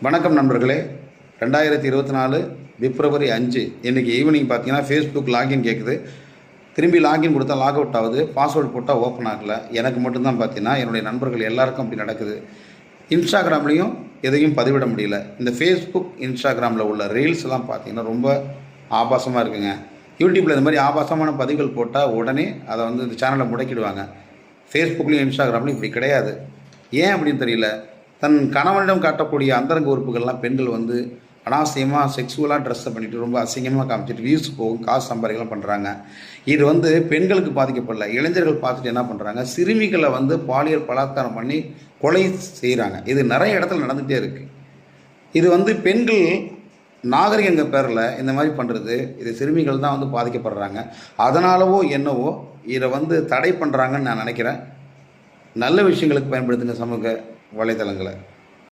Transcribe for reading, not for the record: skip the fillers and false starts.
வணக்கம் நண்பர்களே. 2024 பிப்ரவரி 5 இன்றைக்கி ஈவினிங் பார்த்தீங்கன்னா ஃபேஸ்புக் லாகின் கேட்குது. திரும்பி லாகின் கொடுத்தா லாக் அவுட் ஆகுது. பாஸ்வேர்டு போட்டால் ஓப்பன் ஆகலை. எனக்கு மட்டும்தான் பார்த்தீங்கன்னா என்னுடைய நண்பர்கள் எல்லாருக்கும் அப்படி நடக்குது. இன்ஸ்டாகிராம்லேயும் எதையும் பதிவிட முடியல. இந்த ஃபேஸ்புக் இன்ஸ்டாகிராமில் உள்ள ரீல்ஸ்லாம் பார்த்தீங்கன்னா ரொம்ப ஆபாசமாக இருக்குங்க. யூடியூப்பில் இந்த மாதிரி ஆபாசமான பதிவுகள் போட்டால் உடனே அதை வந்து இந்த சேனலை முடக்கிடுவாங்க. ஃபேஸ்புக்லேயும் இன்ஸ்டாகிராம்லையும் இப்படி கிடையாது. ஏன் அப்படின்னு தெரியல. தன் கணவனிடம் காட்டக்கூடிய அந்தரங்க உறுப்புகள்லாம் பெண்கள் வந்து அனாவசியமாக செக்ஸுவலாக ட்ரெஸ்ஸை பண்ணிவிட்டு ரொம்ப அசிங்கமாக காமிச்சிட்டு வியூஸ் போகும், காசு சம்பாதிக்கலாம் பண்ணுறாங்க. இது வந்து பெண்களுக்கு பாதிக்கப்படல. இளைஞர்கள் பார்த்துட்டு என்ன பண்ணுறாங்க, சிறுமிகளை வந்து பாலியல் பலாத்காரம் பண்ணி கொலை செய்கிறாங்க. இது நிறைய இடத்துல நடந்துகிட்டே இருக்குது. இது வந்து பெண்கள் நாகரிகங்க பேரில் இந்த மாதிரி பண்ணுறது, இது சிறுமிகள் தான் வந்து பாதிக்கப்படுறாங்க. அதனாலவோ என்னவோ இதை வந்து தடை பண்ணுறாங்கன்னு நான் நினைக்கிறேன். நல்ல விஷயங்களுக்கு பயன்படுத்துங்க சமூக வலைதளங்களை.